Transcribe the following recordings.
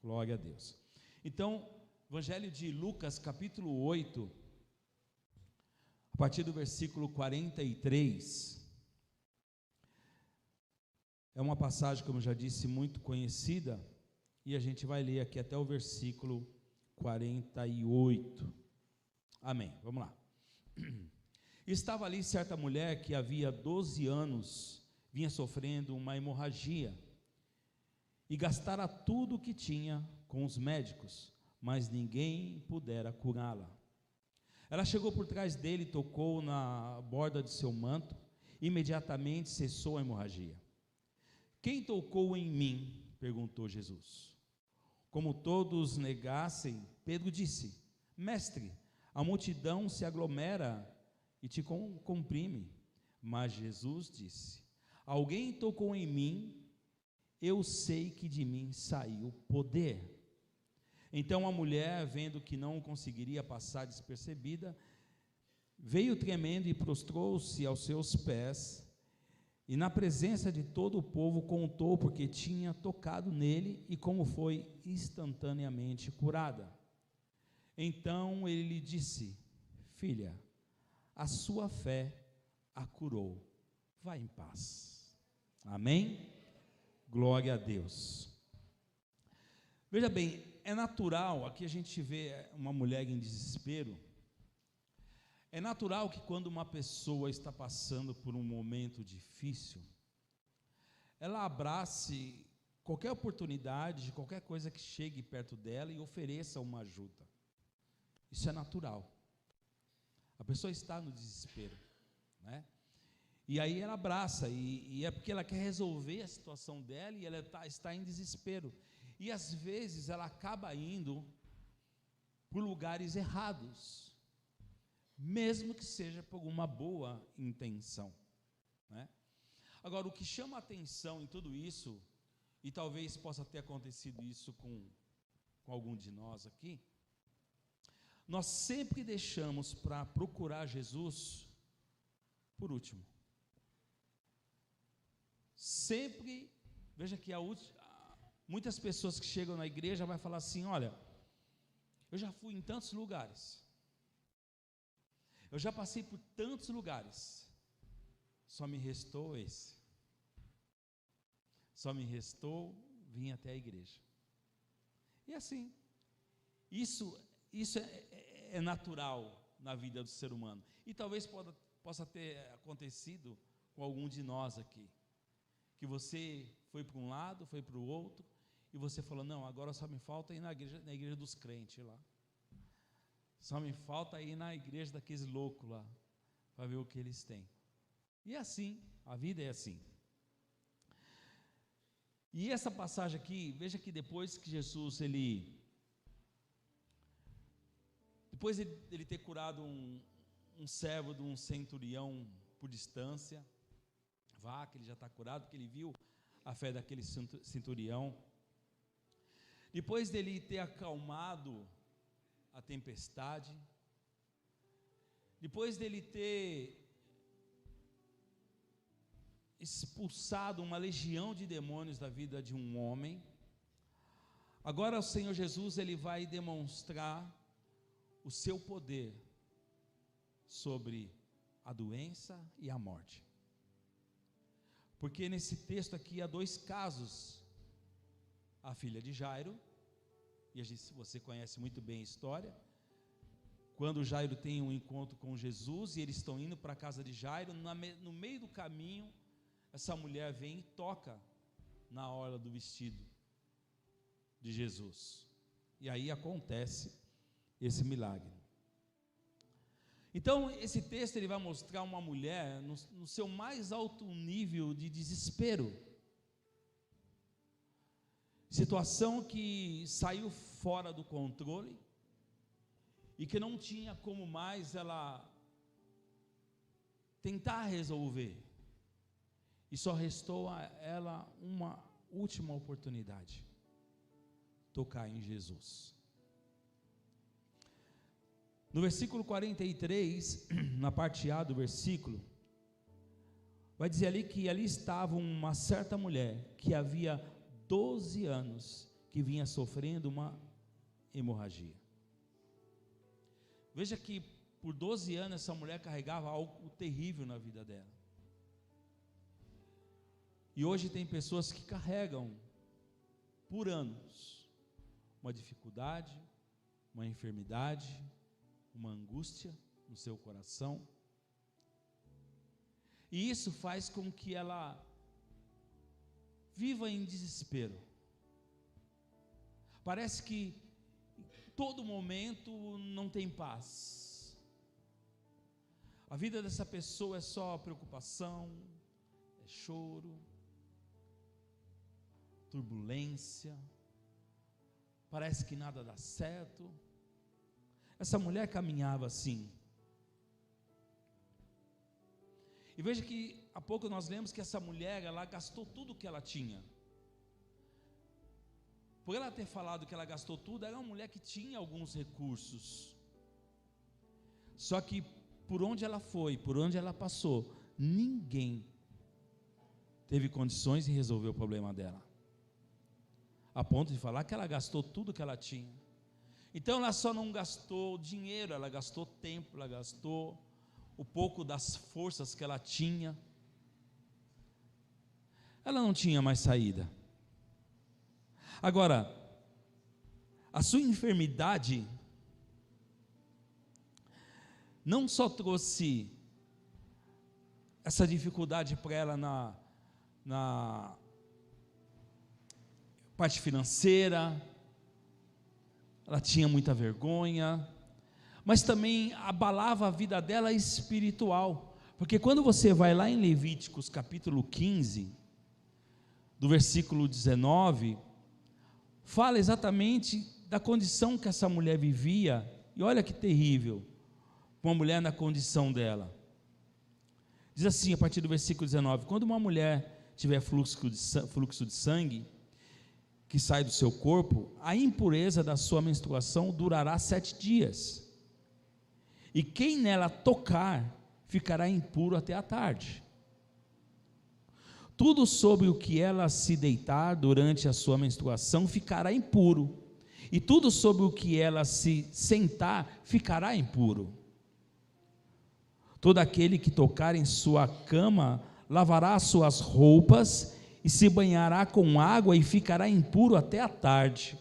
Glória a Deus. Então, Evangelho de Lucas, capítulo 8, a partir do versículo 43, é uma passagem, como eu já disse, muito conhecida, e a gente vai ler aqui até o versículo 48. Amém, vamos lá. Estava ali certa mulher que havia 12 anos vinha sofrendo uma hemorragia, e gastara tudo o que tinha com os médicos, mas ninguém pudera curá-la. Ela chegou por trás dele, tocou na borda de seu manto, imediatamente cessou a hemorragia. Quem tocou em mim? Perguntou Jesus. Como todos negassem, Pedro disse: Mestre, a multidão se aglomera e te comprime. Mas Jesus disse: alguém tocou em mim, eu sei que de mim saiu poder. Então a mulher, vendo que não conseguiria passar despercebida, veio tremendo e prostrou-se aos seus pés, e na presença de todo o povo contou porque tinha tocado nele e como foi instantaneamente curada. Então ele lhe disse: filha, a sua fé a curou, vá em paz. Amém? Glória a Deus. Veja bem, é natural, aqui a gente vê uma mulher em desespero. É natural que quando uma pessoa está passando por um momento difícil, ela abrace qualquer oportunidade, de qualquer coisa que chegue perto dela e ofereça uma ajuda. Isso é natural. A pessoa está no desespero, né? E aí ela abraça, e é porque ela quer resolver a situação dela, e ela está em desespero. E às vezes ela acaba indo por lugares errados, mesmo que seja por uma boa intenção, né? Agora, o que chama a atenção em tudo isso, e talvez possa ter acontecido isso com algum de nós aqui, nós sempre deixamos para procurar Jesus por último. Sempre, veja que muitas pessoas que chegam na igreja vai falar assim: olha, eu já fui em tantos lugares, eu já passei por tantos lugares, só me restou esse, só me restou vir até a igreja. E assim, isso é natural na vida do ser humano, e talvez possa ter acontecido com algum de nós aqui, que você foi para um lado, foi para o outro, e você falou: não, agora só me falta ir na igreja dos crentes lá, só me falta ir na igreja daqueles loucos lá, para ver o que eles têm. E assim, a vida é assim. E essa passagem aqui, veja que depois que Jesus, depois de ele ter curado um servo de um centurião por distância, que ele já está curado, porque ele viu a fé daquele centurião. Depois dele ter acalmado a tempestade, depois dele ter expulsado uma legião de demônios da vida de um homem, agora o Senhor Jesus, ele vai demonstrar o seu poder sobre a doença e a morte. Porque nesse texto aqui há dois casos: a filha de Jairo, e você conhece muito bem a história, quando Jairo tem um encontro com Jesus, e eles estão indo para a casa de Jairo, no meio do caminho, essa mulher vem e toca na orla do vestido de Jesus, e aí acontece esse milagre. Então esse texto ele vai mostrar uma mulher no seu mais alto nível de desespero, situação que saiu fora do controle e que não tinha como mais ela tentar resolver, e só restou a ela uma última oportunidade: tocar em Jesus. No versículo 43, na parte A do versículo, vai dizer ali que ali estava uma certa mulher que havia 12 anos que vinha sofrendo uma hemorragia. Veja que por 12 anos essa mulher carregava algo terrível na vida dela. E hoje tem pessoas que carregam por anos uma dificuldade, uma enfermidade, uma angústia no seu coração. E isso faz com que ela viva em desespero. Parece que todo momento não tem paz. A vida dessa pessoa é só preocupação, é choro, turbulência, parece que nada dá certo. Essa mulher caminhava assim. E veja que há pouco nós lemos que essa mulher, ela gastou tudo que ela tinha. Por ela ter falado que ela gastou tudo, era uma mulher que tinha alguns recursos. Só que por onde ela foi, por onde ela passou, ninguém teve condições de resolver o problema dela, a ponto de falar que ela gastou tudo que ela tinha. Então ela só não gastou dinheiro, ela gastou tempo, ela gastou o pouco das forças que ela tinha. Ela não tinha mais saída. Agora, a sua enfermidade não só trouxe essa dificuldade para ela na parte financeira, ela tinha muita vergonha, mas também abalava a vida dela espiritual, porque quando você vai lá em Levíticos capítulo 15, do versículo 19, fala exatamente da condição que essa mulher vivia, e olha que terrível, uma mulher na condição dela. Diz assim, a partir do versículo 19, quando uma mulher tiver fluxo de sangue, que sai do seu corpo, a impureza da sua menstruação durará 7 dias, e quem nela tocar, ficará impuro até a tarde. Tudo sobre o que ela se deitar durante a sua menstruação, ficará impuro, e tudo sobre o que ela se sentar, ficará impuro. Todo aquele que tocar em sua cama, lavará as suas roupas, e se banhará com água e ficará impuro até a tarde.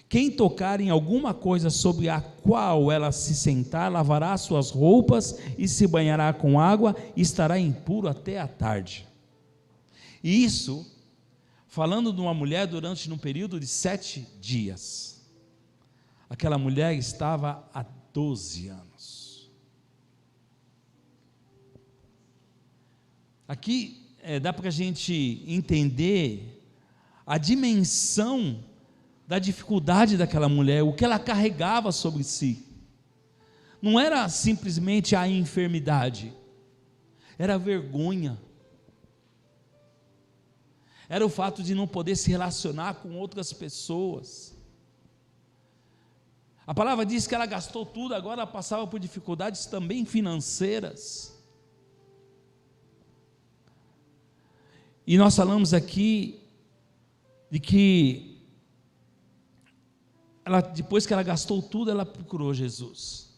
Quem tocar em alguma coisa sobre a qual ela se sentar, lavará as suas roupas e se banhará com água e estará impuro até a tarde. E isso, falando de uma mulher durante um período de 7 dias. Aquela mulher estava há 12 anos. Aqui dá para a gente entender a dimensão da dificuldade daquela mulher, o que ela carregava sobre si. Não era simplesmente a enfermidade, era a vergonha, era o fato de não poder se relacionar com outras pessoas. A palavra diz que ela gastou tudo, agora ela passava por dificuldades também financeiras. E nós falamos aqui de que ela, depois que ela gastou tudo, ela procurou Jesus.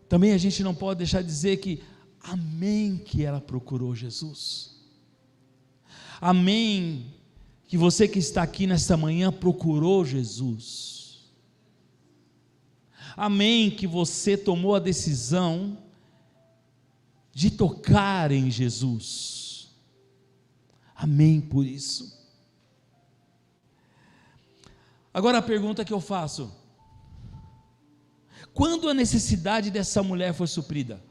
Também a gente não pode deixar de dizer que amém que ela procurou Jesus. Amém que você que está aqui nesta manhã procurou Jesus. Amém que você tomou a decisão de tocar em Jesus. Amém por isso. Agora a pergunta que eu faço: quando a necessidade dessa mulher foi suprida?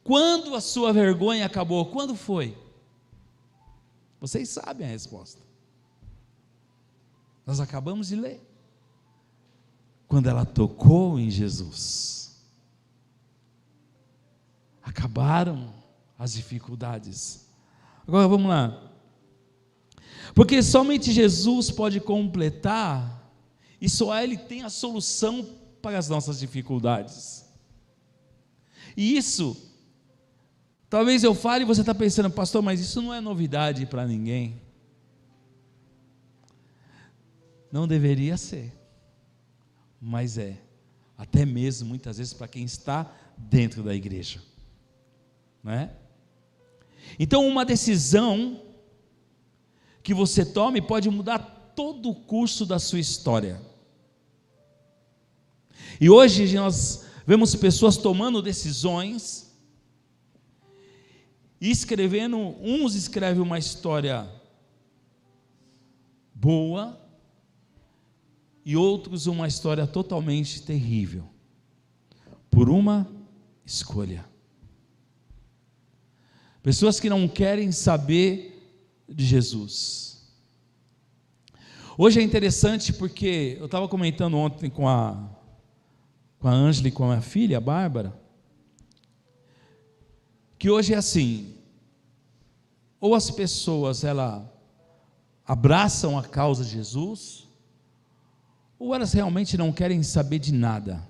Quando a sua vergonha acabou? Quando foi? Vocês sabem a resposta. Nós acabamos de ler. Quando ela tocou em Jesus, acabaram as dificuldades. Agora vamos lá. Porque somente Jesus pode completar, e só Ele tem a solução para as nossas dificuldades. E isso, talvez eu fale e você está pensando, pastor, mas isso não é novidade para ninguém. Não deveria ser, mas é, até mesmo muitas vezes para quem está dentro da igreja, não é? Então uma decisão que você tome pode mudar todo o curso da sua história. E hoje nós vemos pessoas tomando decisões e escrevendo, uns escrevem uma história boa e outros uma história totalmente terrível, por uma escolha. Pessoas que não querem saber de Jesus. Hoje é interessante porque eu estava comentando ontem com a Ângela e com a minha filha, a Bárbara, que hoje é assim, ou as pessoas abraçam a causa de Jesus, ou elas realmente não querem saber de nada.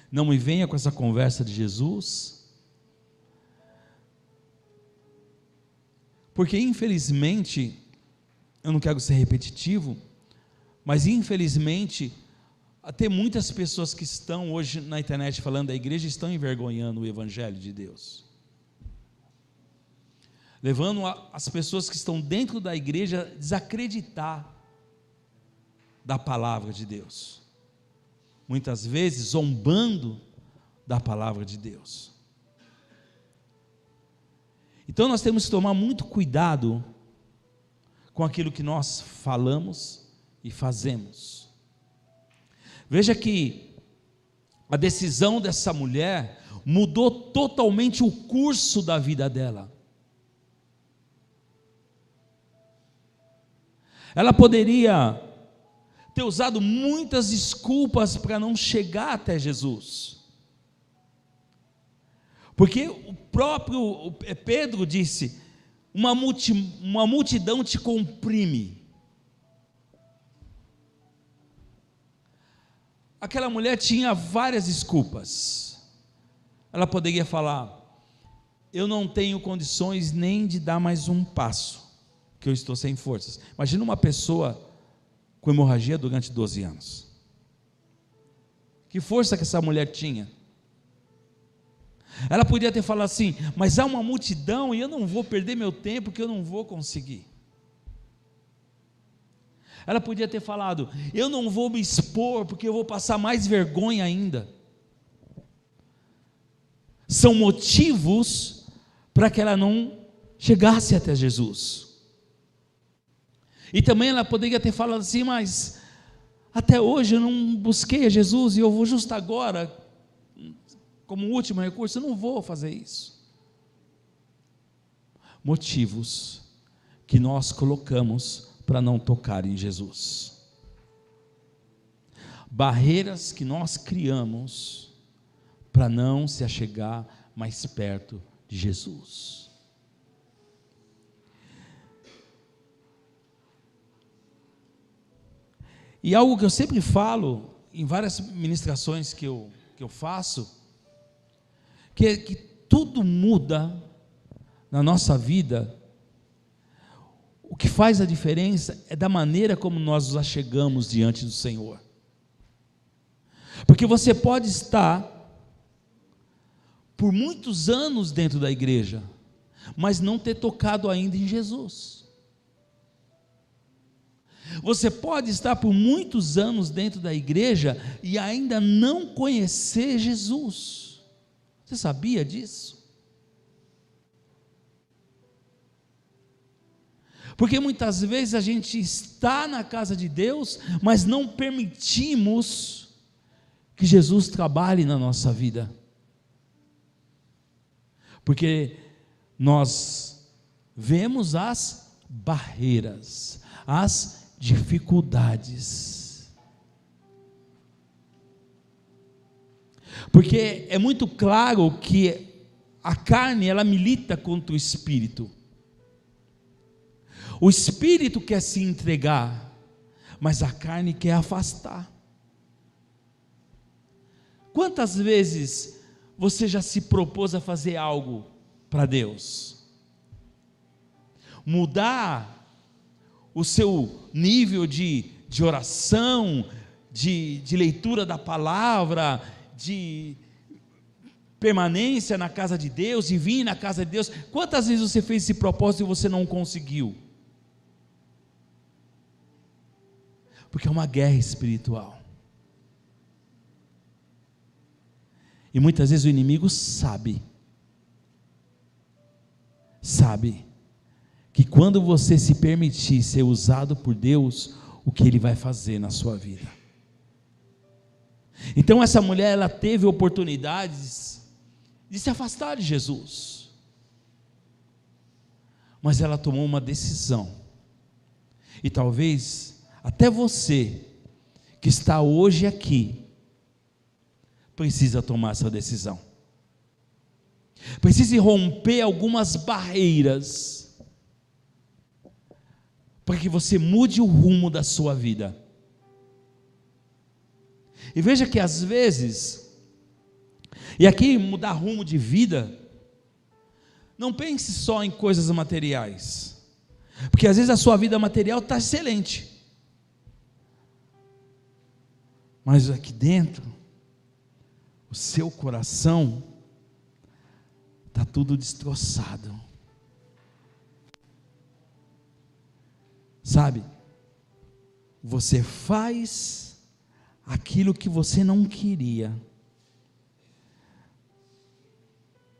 Não me venha com essa conversa de Jesus, porque infelizmente, eu não quero ser repetitivo, mas infelizmente, até muitas pessoas que estão hoje na internet falando da igreja, estão envergonhando o evangelho de Deus, levando as pessoas que estão dentro da igreja a desacreditar da palavra de Deus, muitas vezes zombando da palavra de Deus. Então nós temos que tomar muito cuidado com aquilo que nós falamos e fazemos. Veja que a decisão dessa mulher mudou totalmente o curso da vida dela. Ela poderia ter usado muitas desculpas para não chegar até Jesus, porque o próprio Pedro disse: uma multidão te comprime. Aquela mulher tinha várias desculpas. Ela poderia falar: eu não tenho condições nem de dar mais um passo, que eu estou sem forças. Imagina uma pessoa com hemorragia durante 12 anos. Que força que essa mulher tinha. Ela podia ter falado assim: mas há uma multidão e eu não vou perder meu tempo, que eu não vou conseguir. Ela podia ter falado: eu não vou me expor, porque eu vou passar mais vergonha ainda. São motivos para que ela não chegasse até Jesus. E também ela poderia ter falado assim: mas até hoje eu não busquei a Jesus, e eu vou justo agora, como último recurso, eu não vou fazer isso. Motivos que nós colocamos para não tocar em Jesus. Barreiras que nós criamos para não se achegar mais perto de Jesus. E algo que eu sempre falo em várias ministrações que eu faço, que tudo muda na nossa vida. O que faz a diferença é da maneira como nós nos achegamos diante do Senhor. Porque você pode estar por muitos anos dentro da igreja, mas não ter tocado ainda em Jesus. Você pode estar por muitos anos dentro da igreja e ainda não conhecer Jesus. Você sabia disso? Porque muitas vezes a gente está na casa de Deus, mas não permitimos que Jesus trabalhe na nossa vida. Porque nós vemos as barreiras, as dificuldades. Porque é muito claro que a carne, ela milita contra o espírito. O espírito quer se entregar, mas a carne quer afastar. Quantas vezes você já se propôs a fazer algo para Deus? Mudar o seu nível de oração, de leitura da palavra, de permanência na casa de Deus, de vir na casa de Deus. Quantas vezes você fez esse propósito e você não conseguiu? Porque é uma guerra espiritual. E muitas vezes o inimigo sabe que quando você se permitir ser usado por Deus, o que Ele vai fazer na sua vida. Então essa mulher, ela teve oportunidades de se afastar de Jesus, mas ela tomou uma decisão. E talvez até você que está hoje aqui precisa tomar essa decisão, precisa romper algumas barreiras para que você mude o rumo da sua vida. E veja que às vezes, e aqui mudar rumo de vida, não pense só em coisas materiais, porque às vezes a sua vida material está excelente, mas aqui dentro, o seu coração está tudo destroçado. Sabe, você faz aquilo que você não queria,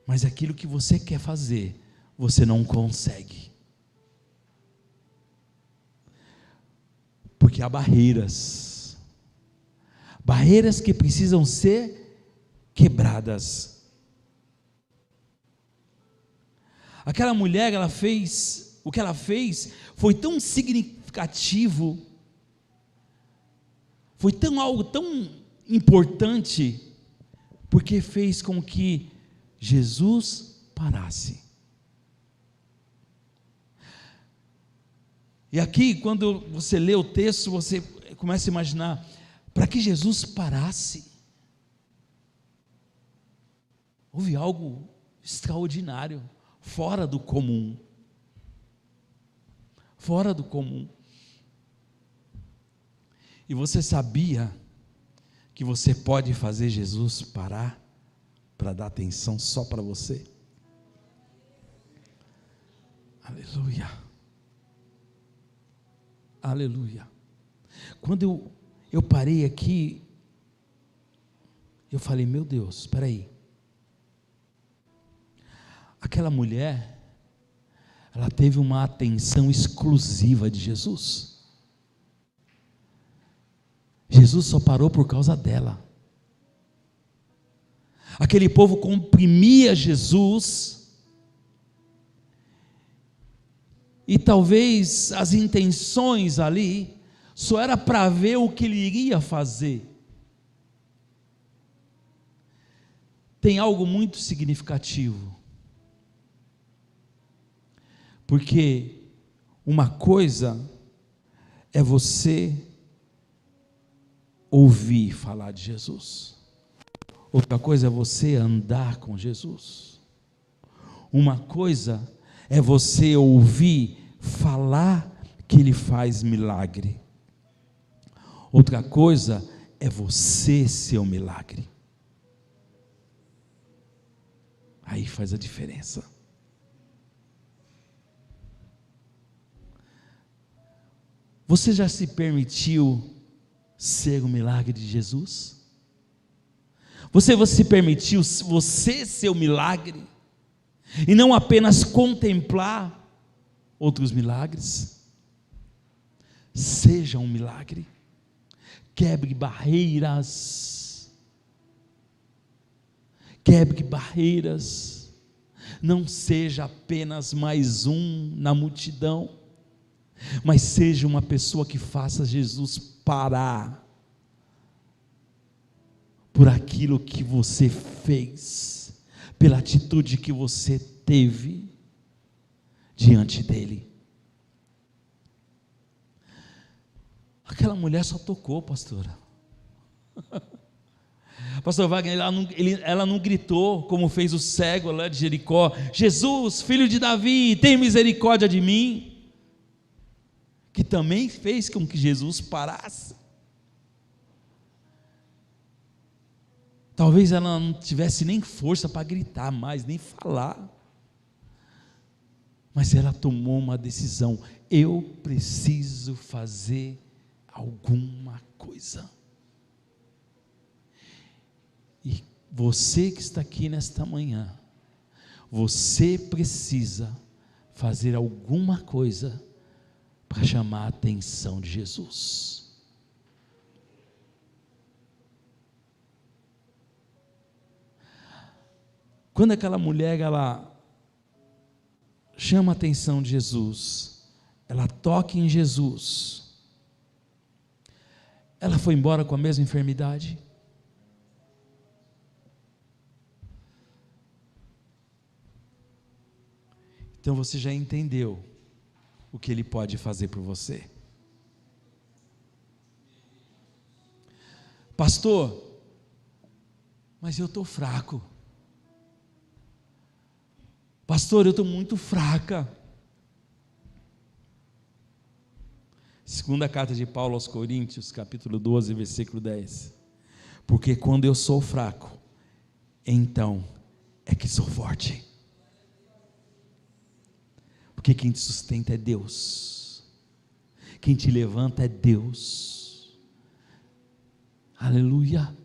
mas aquilo que você quer fazer, você não consegue, porque há barreiras que precisam ser quebradas. Aquela mulher, o que ela fez foi tão significativo, foi algo tão importante, porque fez com que Jesus parasse. E aqui, quando você lê o texto, você começa a imaginar, para que Jesus parasse, houve algo extraordinário, fora do comum. Fora do comum. E você sabia que você pode fazer Jesus parar para dar atenção só para você? Aleluia. Aleluia. Quando eu parei aqui, eu falei, meu Deus, espera aí. Aquela mulher, ela teve uma atenção exclusiva de Jesus. Jesus só parou por causa dela. Aquele povo comprimia Jesus, e talvez as intenções ali só era para ver o que ele iria fazer. Tem algo muito significativo, porque uma coisa é você ouvir falar de Jesus, outra coisa é você andar com Jesus. Uma coisa é você ouvir falar que Ele faz milagre, outra coisa é você ser o milagre. Aí faz a diferença. Você já se permitiu ser o milagre de Jesus? Você se permitiu você ser o milagre, e não apenas contemplar outros milagres? Seja um milagre, quebre barreiras, não seja apenas mais um na multidão, mas seja uma pessoa que faça Jesus parar por aquilo que você fez, pela atitude que você teve diante dele. Aquela mulher só tocou, pastora. Pastor Wagner, ela não gritou como fez o cego lá de Jericó: Jesus, filho de Davi, tem misericórdia de mim. Que também fez com que Jesus parasse. Talvez ela não tivesse nem força para gritar mais, nem falar. Mas ela tomou uma decisão: eu preciso fazer alguma coisa. E você que está aqui nesta manhã, você precisa fazer alguma coisa para chamar a atenção de Jesus. Quando aquela mulher, ela chama a atenção de Jesus, ela toca em Jesus, ela foi embora com a mesma enfermidade? Então você já entendeu o que Ele pode fazer por você. Pastor, mas eu estou fraco. Pastor, eu estou muito fraca. Segunda carta de Paulo aos Coríntios, capítulo 12, versículo 10. Porque quando eu sou fraco, então é que sou forte. Porque quem te sustenta é Deus. Quem te levanta é Deus. Aleluia.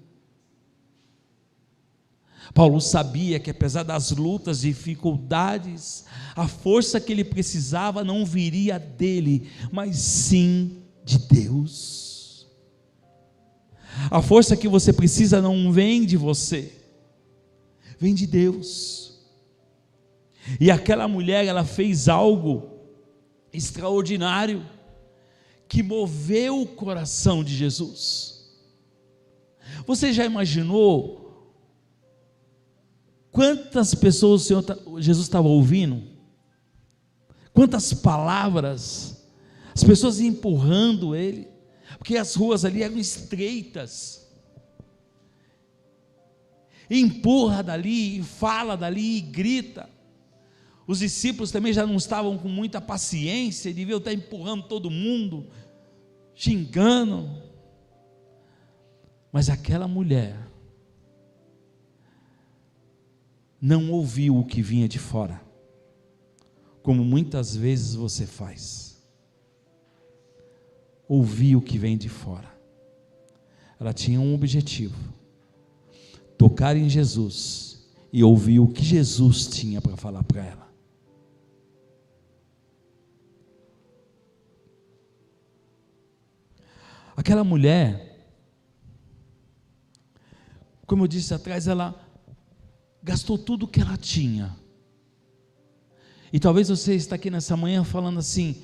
Paulo sabia que apesar das lutas, dificuldades, a força que ele precisava não viria dele, mas sim de Deus. A força que você precisa não vem de você, vem de Deus. E aquela mulher, ela fez algo extraordinário, que moveu o coração de Jesus. Você já imaginou quantas pessoas Jesus estava ouvindo? Quantas palavras? As pessoas empurrando ele, porque as ruas ali eram estreitas. E empurra dali, e fala dali, e grita. Os discípulos também já não estavam com muita paciência, deviam estar empurrando todo mundo, xingando. Mas aquela mulher não ouviu o que vinha de fora, como muitas vezes você faz. Ouviu o que vem de fora. Ela tinha um objetivo: tocar em Jesus e ouvir o que Jesus tinha para falar para ela. Aquela mulher, como eu disse atrás, ela gastou tudo o que ela tinha. E talvez você está aqui nessa manhã falando assim: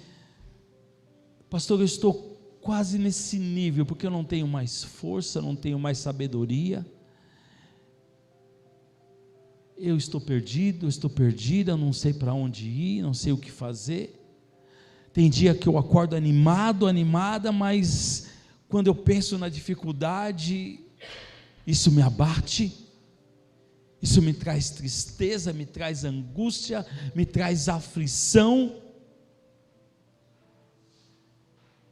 pastor, eu estou quase nesse nível, porque eu não tenho mais força, não tenho mais sabedoria, eu estou perdido, eu estou perdida, eu não sei para onde ir, não sei o que fazer. Tem dia que eu acordo animada, mas quando eu penso na dificuldade, isso me abate, isso me traz tristeza, me traz angústia, me traz aflição,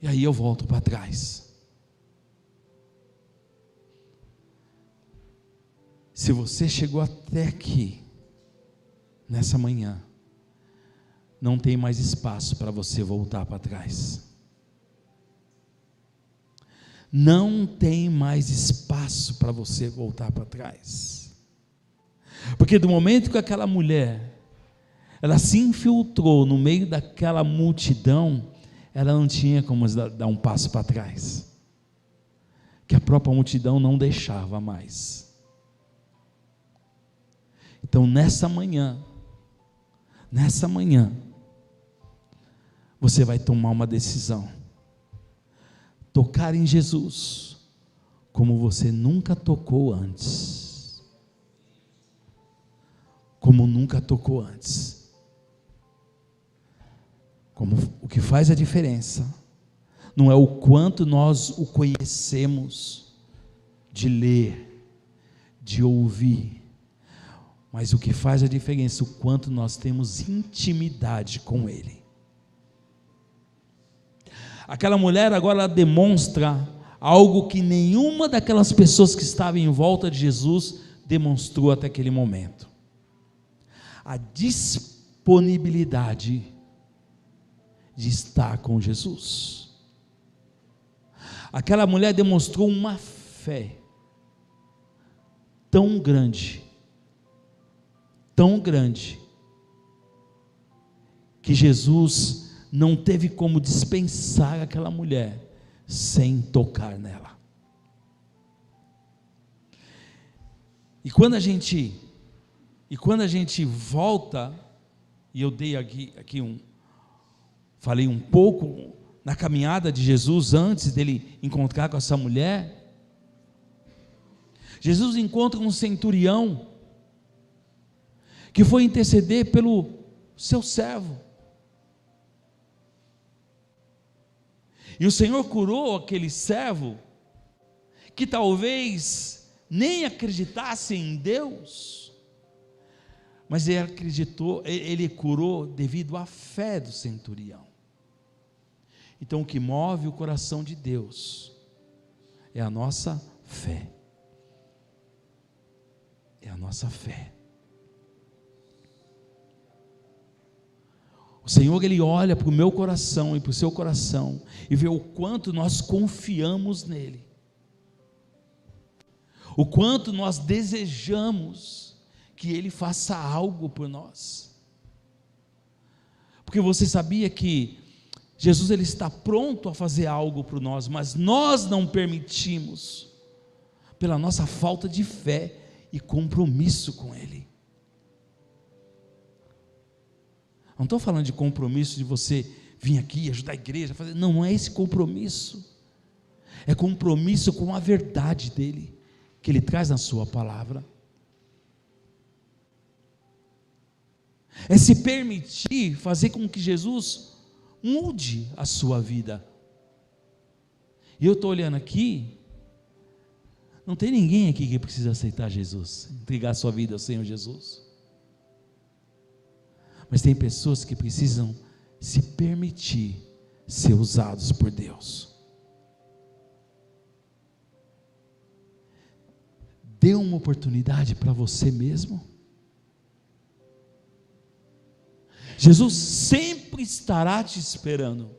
e aí eu volto para trás. Se você chegou até aqui, nessa manhã, não tem mais espaço para você voltar para trás. Não tem mais espaço para você voltar para trás. Porque do momento que aquela mulher, ela se infiltrou no meio daquela multidão, ela não tinha como dar um passo para trás, que a própria multidão não deixava mais. Então nessa manhã, você vai tomar uma decisão: tocar em Jesus como você nunca tocou antes. Como nunca tocou antes. Como o que faz a diferença não é o quanto nós o conhecemos de ler, de ouvir, mas o que faz a diferença é o quanto nós temos intimidade com Ele. Aquela mulher agora ela demonstra algo que nenhuma daquelas pessoas que estavam em volta de Jesus demonstrou até aquele momento: a disponibilidade de estar com Jesus. Aquela mulher demonstrou uma fé tão grande, que Jesus não teve como dispensar aquela mulher sem tocar nela. E quando a gente volta, e eu dei falei um pouco na caminhada de Jesus antes dele encontrar com essa mulher. Jesus encontra um centurião que foi interceder pelo seu servo, e o Senhor curou aquele servo que talvez nem acreditasse em Deus, mas ele curou devido à fé do centurião. Então, o que move o coração de Deus é a nossa fé. É a nossa fé. O Senhor, Ele olha para o meu coração e para o seu coração e vê o quanto nós confiamos nele, o quanto nós desejamos que Ele faça algo por nós. Porque você sabia que Jesus, Ele está pronto a fazer algo por nós, mas nós não permitimos, pela nossa falta de fé e compromisso com Ele. Não estou falando de compromisso de você vir aqui, ajudar a igreja, fazer, não é esse compromisso, é compromisso com a verdade dEle, que Ele traz na sua palavra, é se permitir fazer com que Jesus mude a sua vida. E eu estou olhando aqui, não tem ninguém aqui que precisa aceitar Jesus, entregar a sua vida ao Senhor Jesus, mas tem pessoas que precisam se permitir ser usados por Deus. Dê uma oportunidade para você mesmo. Jesus sempre estará te esperando.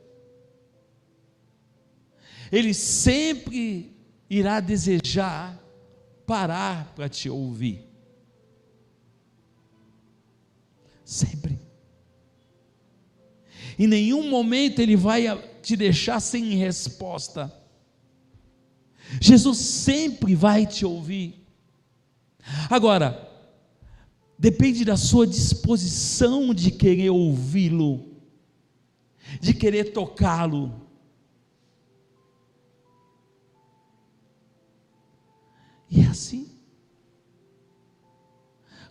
Ele sempre irá desejar parar para te ouvir. Sempre. Em nenhum momento Ele vai te deixar sem resposta. Jesus sempre vai te ouvir. Agora, depende da sua disposição de querer ouvi-lo, de querer tocá-lo. E é assim.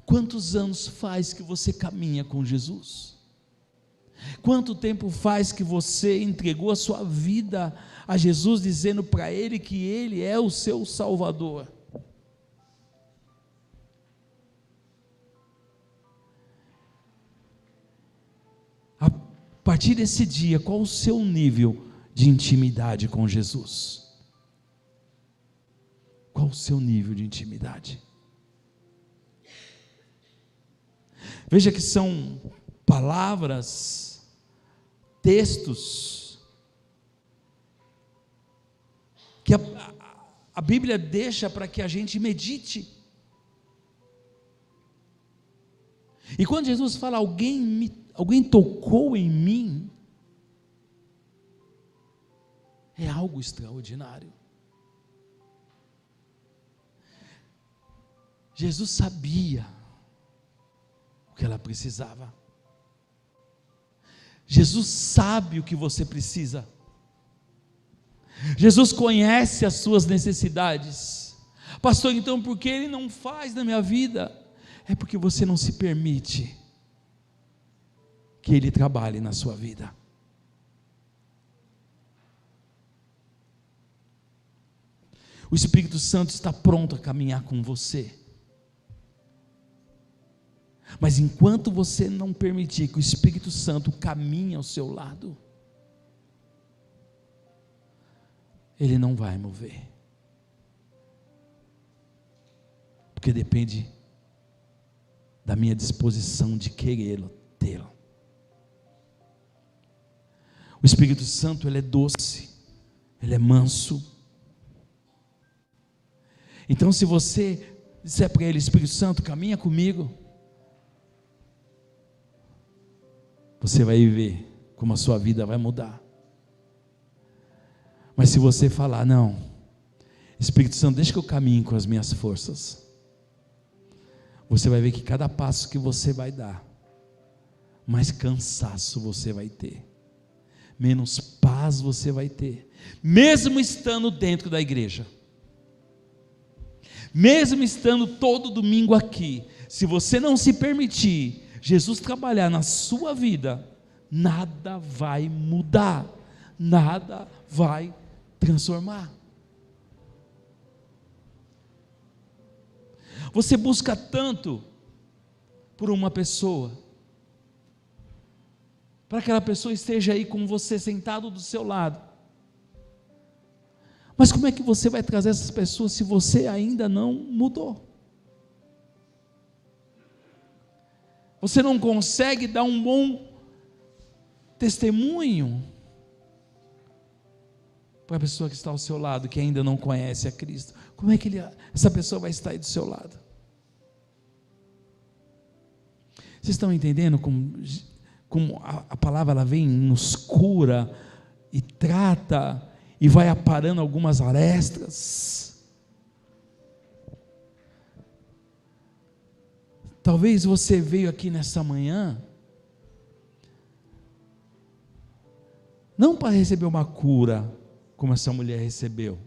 Quantos anos faz que você caminha com Jesus? Quanto tempo faz que você entregou a sua vida a Jesus, dizendo para Ele que Ele é o seu Salvador? A partir desse dia, qual o seu nível de intimidade com Jesus? Qual o seu nível de intimidade? Veja que são palavras, textos, que a Bíblia deixa para que a gente medite. E quando Jesus fala, alguém tocou em mim, é algo extraordinário. Jesus sabia o que ela precisava. Jesus sabe o que você precisa. Jesus conhece as suas necessidades. Pastor, então por que Ele não faz na minha vida? É porque você não se permite que Ele trabalhe na sua vida. O Espírito Santo está pronto a caminhar com você, mas enquanto você não permitir que o Espírito Santo caminhe ao seu lado, Ele não vai mover, porque depende da minha disposição de querê-lo, tê-lo. O Espírito Santo, ele é doce, ele é manso. Então, se você disser para ele: Espírito Santo, caminha comigo, você vai ver como a sua vida vai mudar. Mas se você falar: não, Espírito Santo, deixa que eu caminhe com as minhas forças, você vai ver que cada passo que você vai dar, mais cansaço você vai ter, menos paz você vai ter, mesmo estando dentro da igreja, mesmo estando todo domingo aqui. Se você não se permitir Jesus trabalhar na sua vida, nada vai mudar, nada vai transformar. Você busca tanto por uma pessoa, para que aquela pessoa esteja aí com você, sentado do seu lado, mas como é que você vai trazer essas pessoas se você ainda não mudou? Você não consegue dar um bom testemunho para a pessoa que está ao seu lado, que ainda não conhece a Cristo. Como é que essa pessoa vai estar aí do seu lado? Vocês estão entendendo como a palavra ela vem, nos cura e trata e vai aparando algumas arestas? Talvez você veio aqui nessa manhã não para receber uma cura como essa mulher recebeu,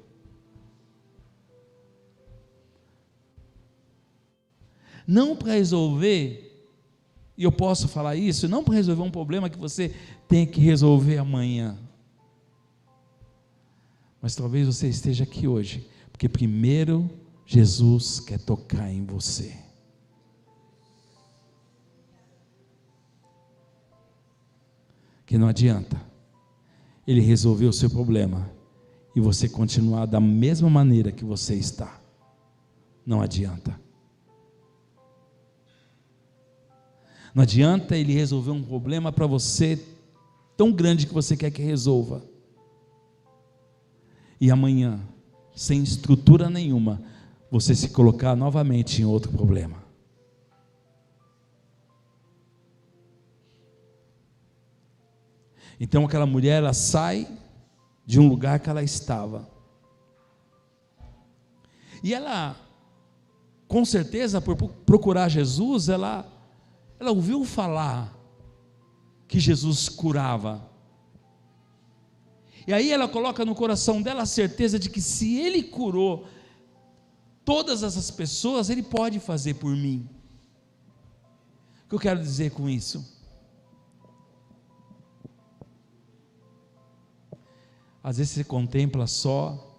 não para resolver, e eu posso falar isso, não para resolver um problema que você tem que resolver amanhã, mas talvez você esteja aqui hoje porque primeiro Jesus quer tocar em você. Que não adianta Ele resolver o seu problema e você continuar da mesma maneira que você está. Não adianta. Não adianta Ele resolver um problema para você tão grande que você quer que resolva, e amanhã, sem estrutura nenhuma, você se colocar novamente em outro problema. Então aquela mulher, ela sai de um lugar que ela estava, e ela, com certeza, por procurar Jesus, ela ouviu falar que Jesus curava, e aí ela coloca no coração dela a certeza de que se Ele curou todas essas pessoas, Ele pode fazer por mim. O que eu quero dizer com isso? Às vezes você contempla só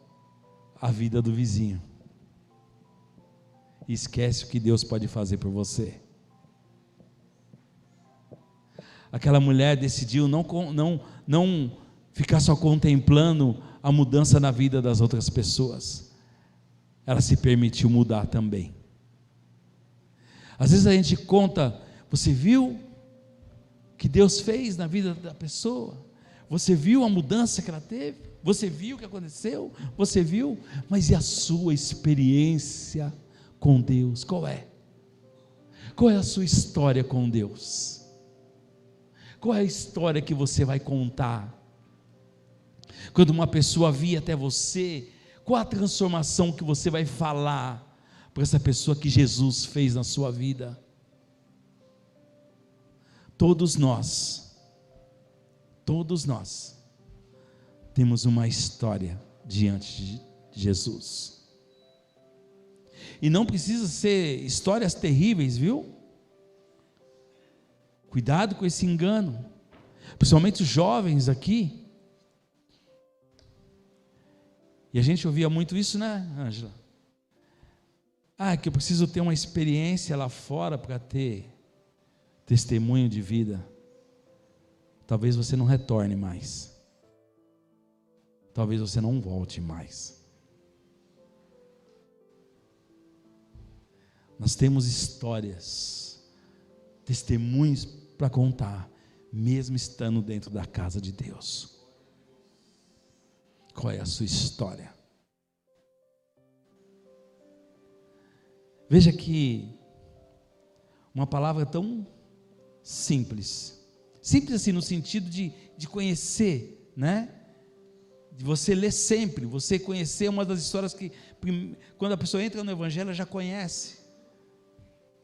a vida do vizinho e esquece o que Deus pode fazer por você. Aquela mulher decidiu não ficar só contemplando a mudança na vida das outras pessoas, ela se permitiu mudar também. Às vezes a gente conta: você viu o que Deus fez na vida da pessoa? Você viu a mudança que ela teve? Você viu o que aconteceu? Você viu? Mas e a sua experiência com Deus? Qual é? Qual é a sua história com Deus? Qual é a história que você vai contar? Quando uma pessoa vir até você, qual a transformação que você vai falar para essa pessoa que Jesus fez na sua vida? Todos nós temos uma história diante de Jesus, e não precisa ser histórias terríveis, viu? Cuidado com esse engano, principalmente os jovens aqui. E a gente ouvia muito isso, né, Ângela? Que eu preciso ter uma experiência lá fora para ter testemunho de vida. Talvez você não retorne mais. talvez você não volte mais. Nós temos histórias, testemunhos para contar, mesmo estando dentro da casa de Deus. Qual é a sua história? Veja que uma palavra tão simples assim no sentido de conhecer, né? De você ler sempre, você conhecer uma das histórias que, quando a pessoa entra no Evangelho, ela já conhece.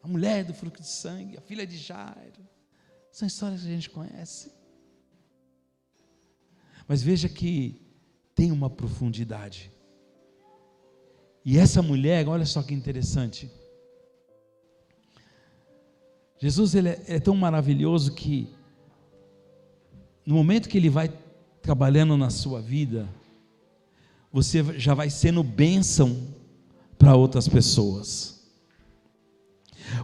A mulher do fluxo de sangue, a filha de Jairo, são histórias que a gente conhece. Mas veja que tem uma profundidade. E essa mulher, olha só que interessante. Jesus ele é tão maravilhoso que no momento que Ele vai trabalhando na sua vida, você já vai sendo bênção para outras pessoas.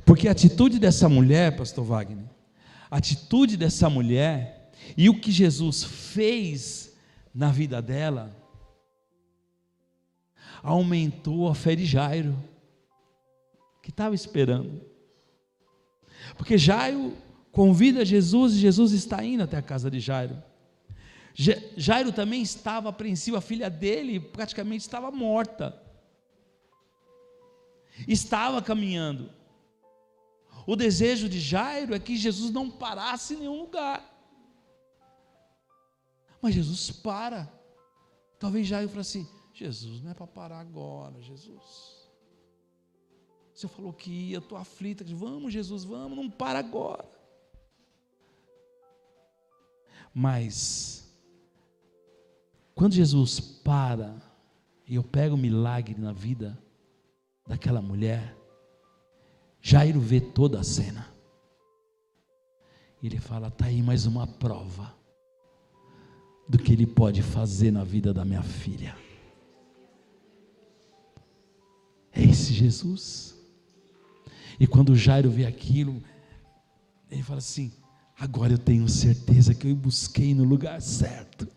Porque a atitude dessa mulher, pastor Wagner, a atitude dessa mulher e o que Jesus fez na vida dela, aumentou a fé de Jairo, que estava esperando. Porque Jairo convida Jesus e Jesus está indo até a casa de Jairo. Jairo também estava apreensivo, a filha dele praticamente estava morta, estava caminhando. O desejo de Jairo é que Jesus não parasse em nenhum lugar, mas Jesus para. Talvez Jairo fale assim: Jesus, não é para parar agora, Jesus. O Senhor falou que ia, estou aflita. Vamos, Jesus, vamos, não para agora. Mas, quando Jesus para, e eu pego o milagre na vida daquela mulher, Jairo vê toda a cena. Ele fala: está aí mais uma prova do que Ele pode fazer na vida da minha filha. É esse Jesus. E quando Jairo vê aquilo, ele fala assim: agora eu tenho certeza que eu busquei no lugar certo.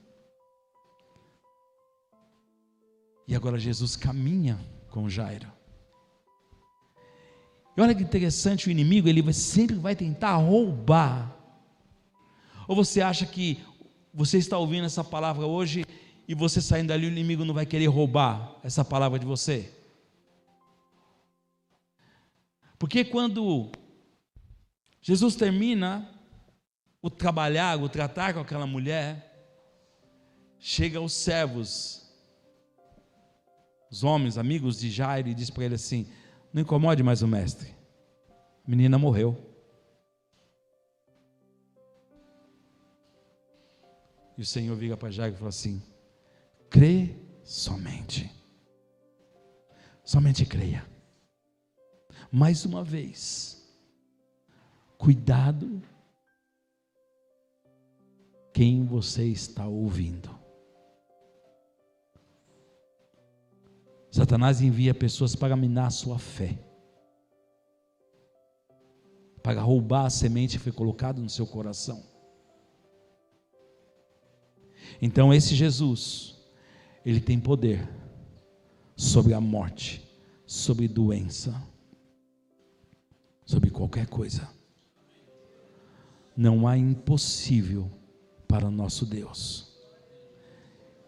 E agora Jesus caminha com Jairo. E olha que interessante, o inimigo ele sempre vai tentar roubar. Ou você acha que você está ouvindo essa palavra hoje e você saindo dali, o inimigo não vai querer roubar essa palavra de você? Porque quando Jesus termina o tratar com aquela mulher, chega os servos, os homens, amigos de Jairo, e diz para ele assim: não incomode mais o mestre, a menina morreu. E o Senhor vira para Jairo e fala assim: crê somente, somente creia. Mais uma vez, cuidado quem você está ouvindo. Satanás envia pessoas para minar a sua fé, para roubar a semente que foi colocada no seu coração. Então esse Jesus, Ele tem poder sobre a morte, sobre doença, sobre qualquer coisa. Não há impossível para o nosso Deus.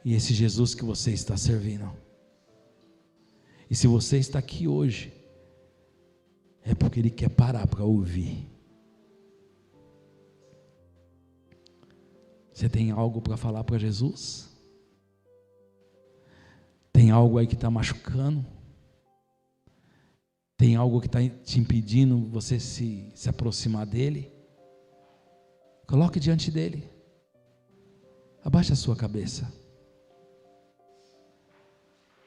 E esse Jesus que você está servindo, e se você está aqui hoje, é porque Ele quer parar para ouvir. Você tem algo para falar para Jesus? Tem algo aí que está machucando? Tem algo que está te impedindo você se aproximar dEle? Coloque diante dEle. Abaixe a sua cabeça.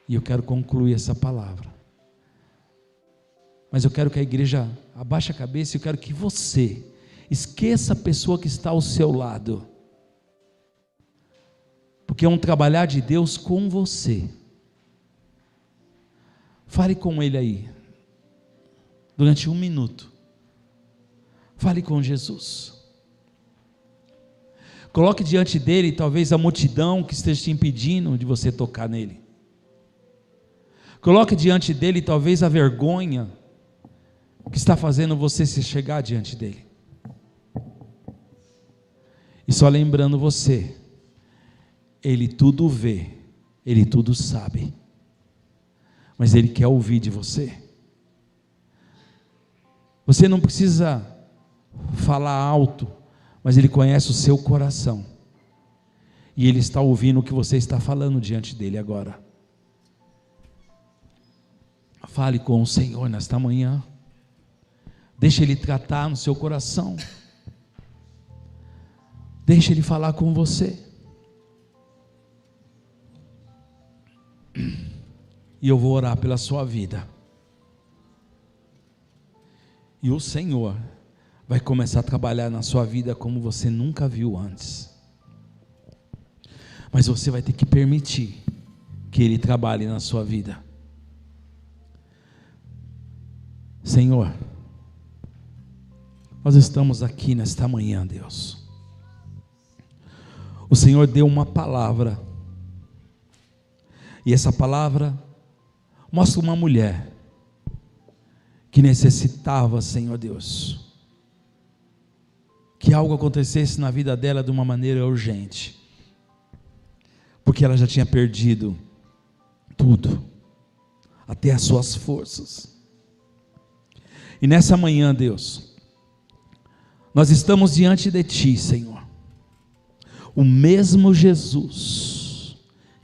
E eu quero concluir essa palavra. Mas eu quero que a igreja abaixe a cabeça e eu quero que você esqueça a pessoa que está ao seu lado. Porque é um trabalhar de Deus com você. Fale com Ele aí. Durante 1 minuto. Fale com Jesus. Coloque diante dele talvez a multidão que esteja te impedindo de você tocar nele. Coloque diante dele talvez a vergonha que está fazendo você se chegar diante dele. E só lembrando você, ele tudo vê, ele tudo sabe, mas ele quer ouvir de você. Você não precisa falar alto, mas ele conhece o seu coração, e ele está ouvindo o que você está falando diante dele agora. Fale com o Senhor nesta manhã, deixe ele tratar no seu coração, deixe ele falar com você, e eu vou orar pela sua vida, e o Senhor vai começar a trabalhar na sua vida como você nunca viu antes, mas você vai ter que permitir que ele trabalhe na sua vida. Senhor, nós estamos aqui nesta manhã, Deus. O Senhor deu uma palavra, e essa palavra mostra uma mulher que necessitava, Senhor Deus, que algo acontecesse na vida dela de uma maneira urgente, porque ela já tinha perdido tudo, até as suas forças. E nessa manhã, Deus, nós estamos diante de Ti, Senhor, o mesmo Jesus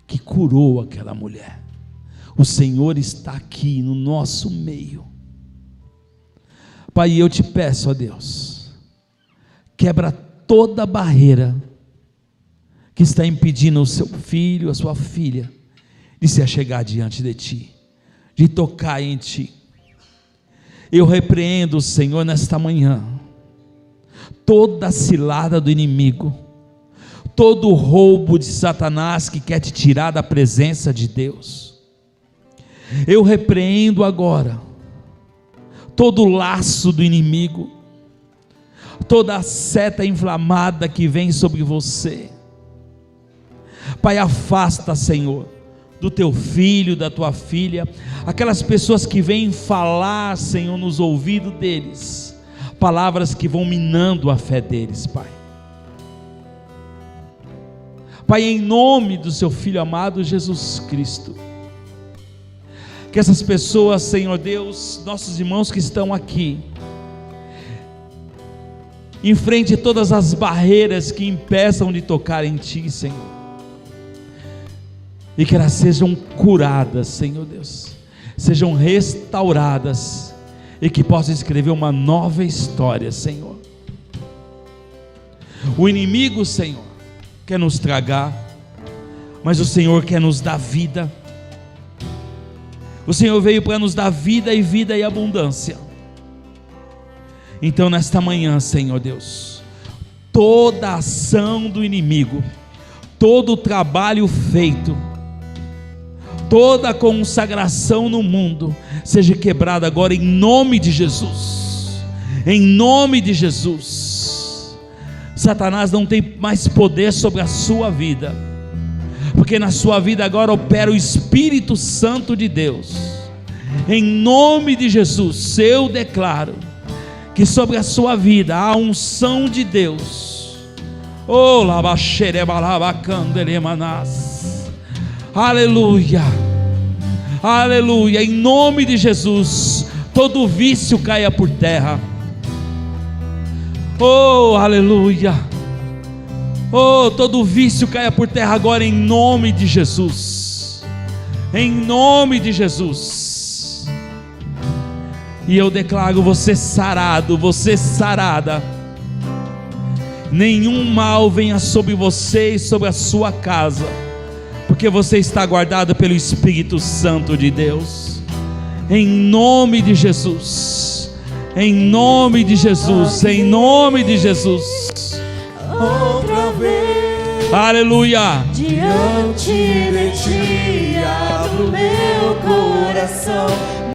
que curou aquela mulher, o Senhor está aqui no nosso meio. Pai, eu te peço, ó Deus, quebra toda barreira que está impedindo o seu filho, a sua filha, de se achegar diante de Ti, de tocar em Ti. Eu repreendo, Senhor, nesta manhã, toda cilada do inimigo, todo roubo de Satanás que quer te tirar da presença de Deus. Eu repreendo agora todo laço do inimigo, toda a seta inflamada que vem sobre você. Pai, afasta, Senhor, do teu filho, da tua filha, aquelas pessoas que vêm falar, Senhor, nos ouvidos deles, palavras que vão minando a fé deles, Pai. Pai, em nome do seu Filho amado Jesus Cristo, que essas pessoas, Senhor Deus, nossos irmãos que estão aqui, enfrente todas as barreiras que impeçam de tocar em Ti, Senhor, e que elas sejam curadas, Senhor Deus, sejam restauradas, e que possam escrever uma nova história, Senhor. O inimigo, Senhor, quer nos tragar, mas o Senhor quer nos dar vida. O Senhor veio para nos dar vida e abundância. Então nesta manhã, Senhor Deus, toda a ação do inimigo, todo o trabalho feito, toda a consagração no mundo, seja quebrada agora em nome de Jesus, em nome de Jesus. Satanás não tem mais poder sobre a sua vida, porque na sua vida agora opera o Espírito Santo de Deus. Em nome de Jesus, eu declaro que sobre a sua vida há a unção de Deus. Oh, aleluia, aleluia. Em nome de Jesus, todo vício caia por terra. Oh, aleluia. Oh, todo vício caia por terra agora em nome de Jesus, em nome de Jesus. E eu declaro você sarado, você sarada. Nenhum mal venha sobre você e sobre a sua casa, porque você está guardado pelo Espírito Santo de Deus. Em nome de Jesus, em nome de Jesus, em nome de Jesus. Outra vez, aleluia, diante de Ti abro meu coração.